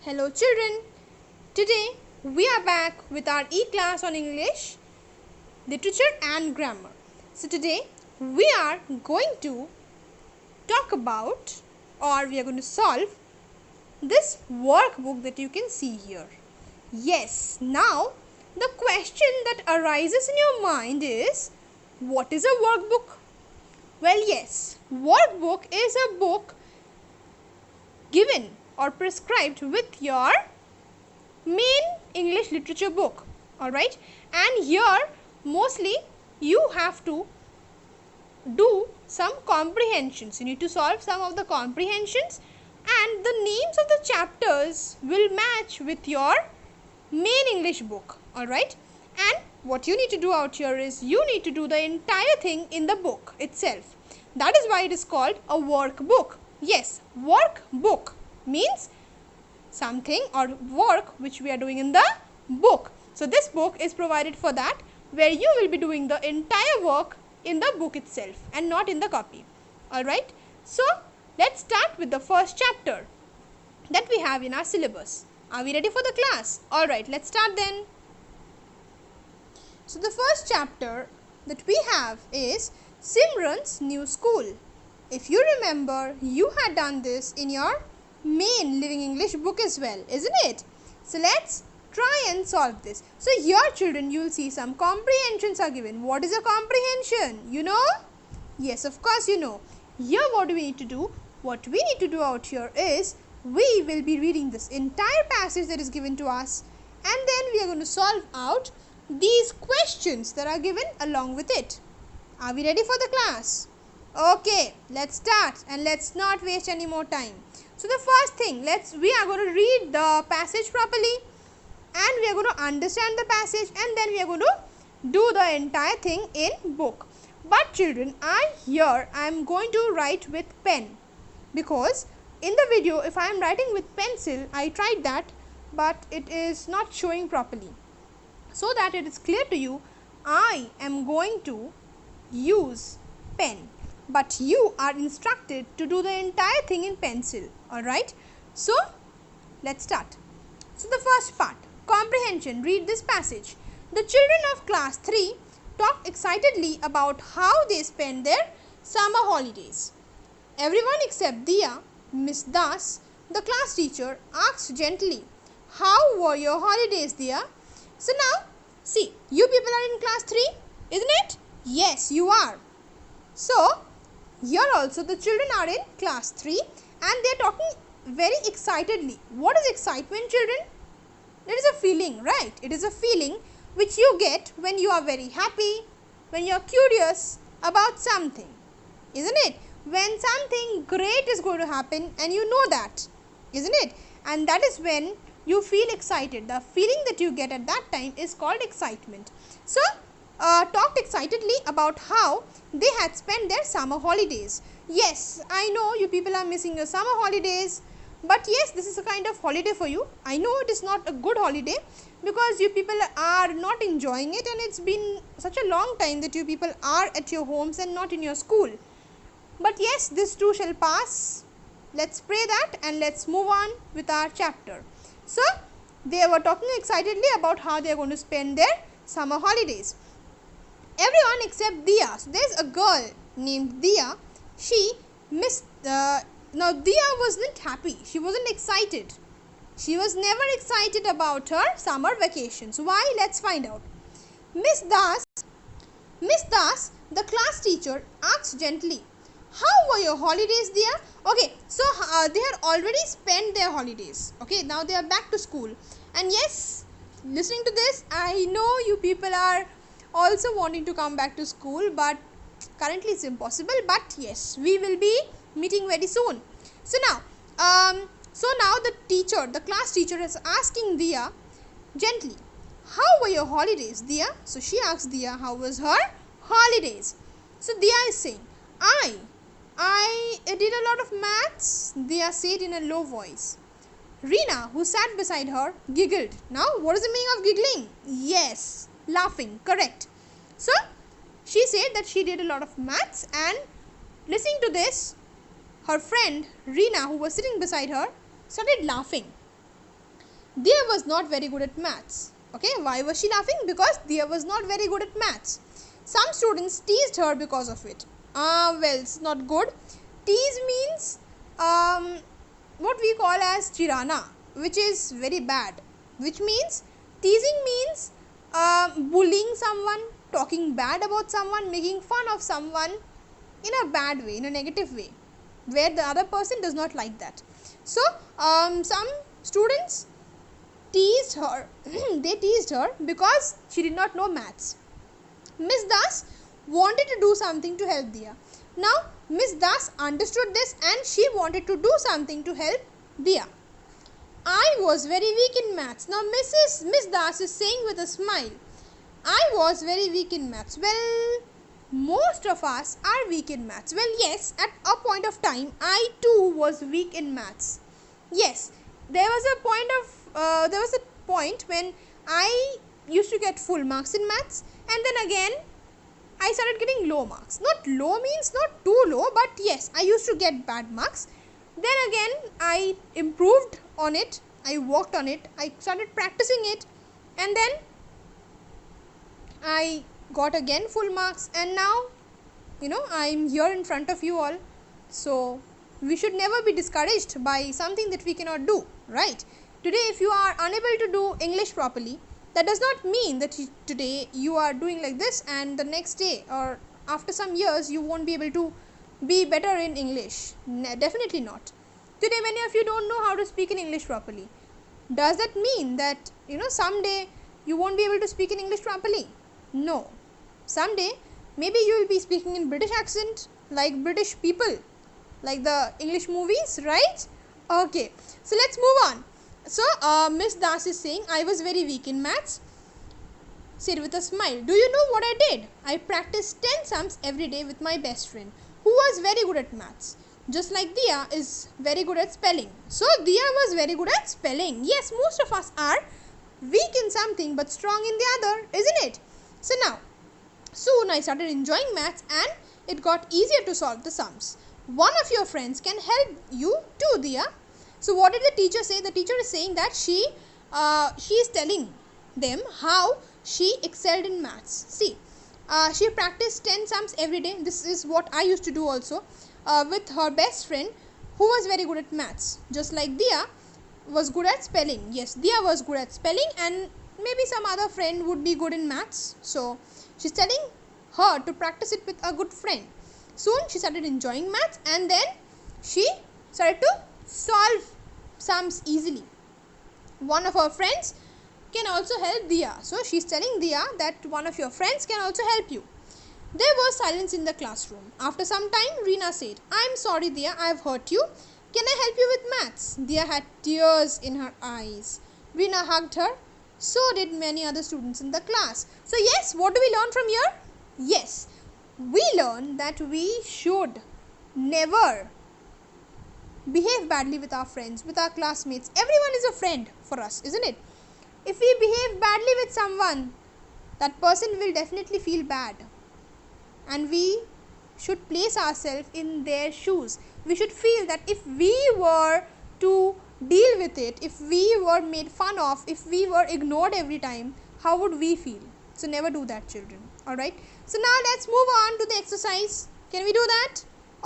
Hello children, today we are back with our e-class on English, literature and grammar. So today we are going to talk about we are going to solve this workbook that you can see here. Yes, now the question that arises in your mind is, what is a workbook? Well, yes, workbook is a book given or prescribed with your main English literature book, alright, and here mostly you have to do some comprehensions. You need to solve some of the comprehensions and the names of the chapters will match with your main English book, alright, and what you need to do out here is you need to do the entire thing in the book itself. That is why it is called a workbook. Yes, workbook means something or work which we are doing in the book. So this book is provided for that, where you will be doing the entire work in the book itself and not in the copy. Alright, so let's start with the first chapter that we have in our syllabus. Are we ready for the class? Alright, let's start then. So the first chapter that we have is Simran's New School. If you remember, you had done this in your main Living English book as well, isn't it? So let's try and solve this. So here children, you will see some comprehensions are given. What is a comprehension? You know? Yes, of course you know. Here what do we need to do? What we need to do out here is we will be reading this entire passage that is given to us, and then we are going to solve out these questions that are given along with it. Are we ready for the class? Okay, let's start and let's not waste any more time. So the first thing, we are going to read the passage properly and we are going to understand the passage, and then we are going to do the entire thing in book. But children, I am going to write with pen, because in the video if I am writing with pencil, I tried that but it is not showing properly. So that it is clear to you, I am going to use pen, but you are instructed to do the entire thing in pencil. Alright, so let's start. So the first part, comprehension. Read this passage. The children of class 3 talk excitedly about how they spend their summer holidays. Everyone except Diya, Miss Das, the class teacher, asked gently, "How were your holidays, Diya?" So now, see, you people are in class 3, isn't it? Yes, you are. So here also the children are in class 3 and they are talking very excitedly. What is excitement, children? It is a feeling, right? It is a feeling which you get when you are very happy, when you are curious about something, isn't it? When something great is going to happen and you know that, isn't it? And that is when you feel excited. The feeling that you get at that time is called excitement. So talked excitedly about how they had spent their summer holidays. Yes, I know you people are missing your summer holidays, but yes, this is a kind of holiday for you. I know it is not a good holiday because you people are not enjoying it, and it's been such a long time that you people are at your homes and not in your school. But yes, this too shall pass. Let's pray that and let's move on with our chapter. So they were talking excitedly about how they are going to spend their summer holidays. Everyone except Diya. So there's a girl named Diya. Now Diya wasn't happy. She wasn't excited. She was never excited about her summer vacations. Why? Let's find out. Miss Das, the class teacher, asked gently, "How were your holidays, Diya?" Okay, so they had already spent their holidays. Okay, now they are back to school. And yes, listening to this, I know you people are also wanting to come back to school, but currently it's impossible. But yes, we will be meeting very soon. So now the class teacher is asking Diya gently, "How were your holidays, Diya?" So she asked Diya how was her holidays. So Diya is saying, I did a lot of maths," Diya said in a low voice. Reena, who sat beside her, giggled. Now, what is the meaning of giggling? Yes, laughing, correct. So she said that she did a lot of maths, and listening to this, her friend Reena, who was sitting beside her, started laughing. Dia was not very good at maths. Okay, why was she laughing? Because Dia was not very good at maths. Some students teased her because of it. Well, it's not good. Tease means what we call as chirana, which is very bad. Which means teasing means bullying someone, talking bad about someone, making fun of someone in a bad way, in a negative way, where the other person does not like that. So some students teased her. They teased her because she did not know maths. Miss Das wanted to do something to help Dia. Now Miss Das understood this and she wanted to do something to help Dia. I was very weak in maths. Now Miss Das is saying with a smile, I was very weak in maths. Well, most of us are weak in maths. Well, yes, at a point of time, I too was weak in maths. Yes, there was a point when I used to get full marks in maths, and then again I started getting low marks. Not low means not too low, but yes, I used to get bad marks. Then again I improved on it, I worked on it, I started practicing it, and then I got again full marks, and now I am here in front of you all. So we should never be discouraged by something that we cannot do, right? Today if you are unable to do English properly, that does not mean that today you are doing like this and the next day or after some years you won't be able to be better in English. Definitely not. Today many of you don't know how to speak in English properly. Does that mean that someday you won't be able to speak in English properly? No. Someday maybe you will be speaking in British accent like British people, like the English movies, right? Okay, so let's move on. So Miss Das is saying, I was very weak in maths. Said with a smile, do you know what I did? I practiced 10 sums every day with my best friend who was very good at maths. Just like Dia is very good at spelling. So Dia was very good at spelling. Yes, most of us are weak in something but strong in the other, isn't it? So now, soon I started enjoying maths and it got easier to solve the sums. One of your friends can help you too, Dia. So what did the teacher say? The teacher is saying that she is telling them how she excelled in maths. See, she practiced 10 sums every day. This is what I used to do also with her best friend who was very good at maths. Just like Dia was good at spelling. Yes, Dia was good at spelling and maybe some other friend would be good in maths. So she's telling her to practice it with a good friend. Soon she started enjoying maths and then she started to solve sums easily. One of her friends can also help Dia. So she's telling Dia that one of your friends can also help you. There was silence in the classroom. After some time, Reena said, I'm sorry Dia, I have hurt you. Can I help you with maths? Dia had tears in her eyes. Reena hugged her. So did many other students in the class. So yes, what do we learn from here? Yes, we learn that we should never behave badly with our friends, with our classmates. Everyone is a friend for us, isn't it? If we behave badly with someone, that person will definitely feel bad. And we should place ourselves in their shoes. We should feel that if we were to deal with it, if we were made fun of, if we were ignored every time, how would we feel? So never do that, children. Alright. So now let's move on to the exercise. Can we do that?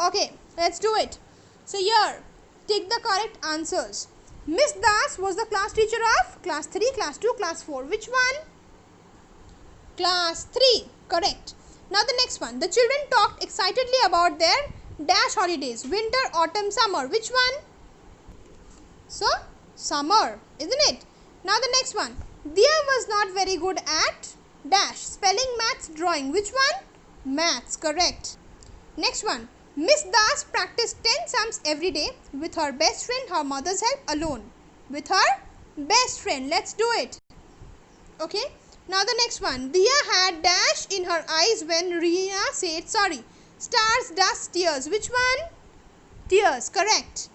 Okay, let's do it. So here, take the correct answers. Miss Das was the class teacher of class 3, class 2, class 4. Which one? Class 3. Correct. Now the next one. The children talked excitedly about their dash holidays. Winter, autumn, summer. Which one? So, summer, isn't it? Now the next one. Dia was not very good at dash. Spelling, maths, drawing. Which one? Maths. Correct. Next one. Miss Das practiced 10 sums every day with her best friend, her mother's help, alone. With her best friend. Let's do it. Okay. Now the next one. Dia had dash in her eyes when Reena said sorry. Stars, dust, tears. Which one? Tears. Correct.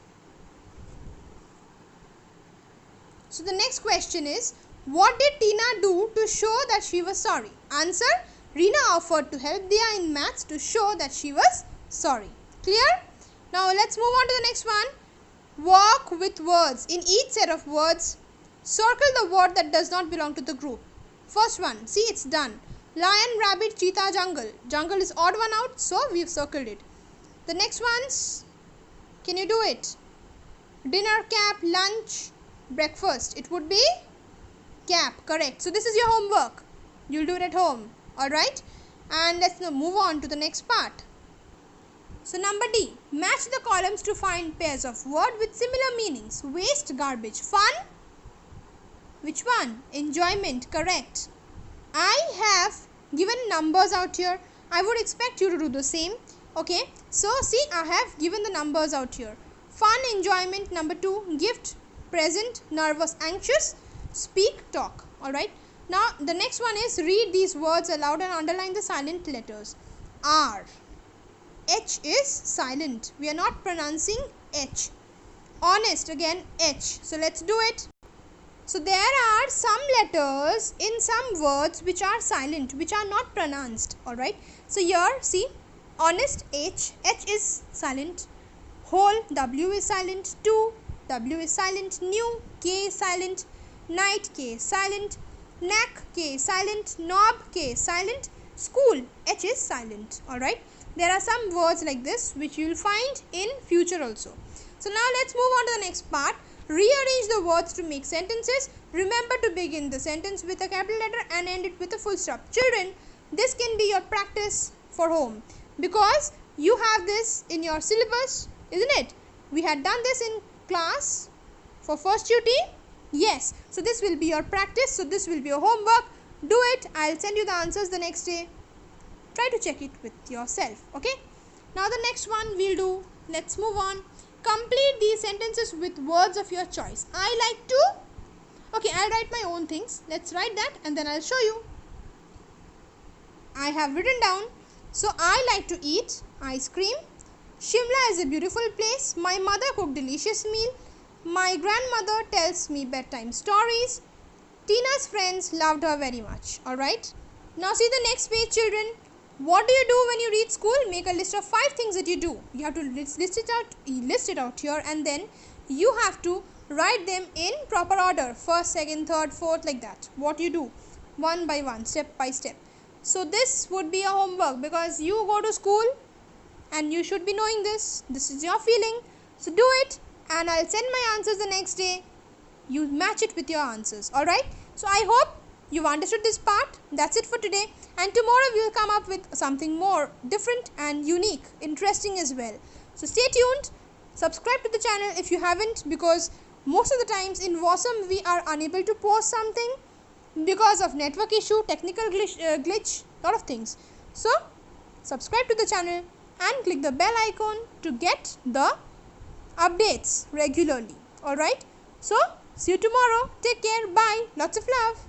So the next question is, what did Tina do to show that she was sorry? Answer. Reena offered to help Dia in maths to show that she was sorry. Clear? Now let's move on to the next one. Walk with words. In each set of words, Circle the word that does not belong to the group. First one, see, it's done. Lion, rabbit, cheetah, jungle. Jungle is odd one out, so we've circled it. The next ones, can you do it? Dinner, cap, lunch, breakfast. It would be cap, correct. So this is your homework. You'll do it at home, alright? And let's now move on to the next part. So number D, match the columns to find pairs of words with similar meanings. Waste, garbage. Fun, which one? Enjoyment, correct. I have given numbers out here. I would expect you to do the same. Okay, so see, I have given the numbers out here. Fun, enjoyment, number 2. Gift, present, nervous, anxious, speak, talk. Alright, now the next one is read these words aloud and underline the silent letters. R, H is silent. We are not pronouncing H. Honest, again H. So let's do it. So there are some letters in some words which are silent, which are not pronounced. Alright, so here see, honest, H, H is silent. Whole, W is silent. To, W is silent. New, K is silent. Night, K is silent. Neck, K is silent. Knob, K is silent. School, H is silent. Alright, there are some words like this which you will find in future also. So now let's move on to the next part. Rearrange the words to make sentences. Remember to begin the sentence with a capital letter and end it with a full stop. Children, this can be your practice for home because you have this in your syllabus, isn't it? We had done this in class for first UT. Yes, so this will be your practice. So this will be your homework. Do it. I'll send you the answers the next day. Try to check it with yourself. Okay. Now the next one we'll do. Let's move on. Complete these sentences with words of your choice. I like to. Okay, I'll write my own things. Let's write that and then I'll show you. I have written down. So I like to eat ice cream. Shimla is a beautiful place. My mother cooked delicious meal. My grandmother tells me bedtime stories. Tina's friends loved her very much. Alright. Now see the next page, children. What do you do when you reach school? Make a list of 5 things that you do. You have to list it out here and then you have to write them in proper order. First, second, third, fourth, like that. What you do one by one, step by step. So this would be a homework because you go to school and you should be knowing this. This is your feeling. So do it and I'll send my answers the next day. You match it with your answers. Alright. So I hope you've understood this part. That's it for today. And tomorrow we'll come up with something more different and unique, interesting as well. So stay tuned. Subscribe to the channel if you haven't, because most of the times in WASM we are unable to post something because of network issue, technical glitch, lot of things. So subscribe to the channel and click the bell icon to get the updates regularly. Alright. So see you tomorrow. Take care. Bye. Lots of love.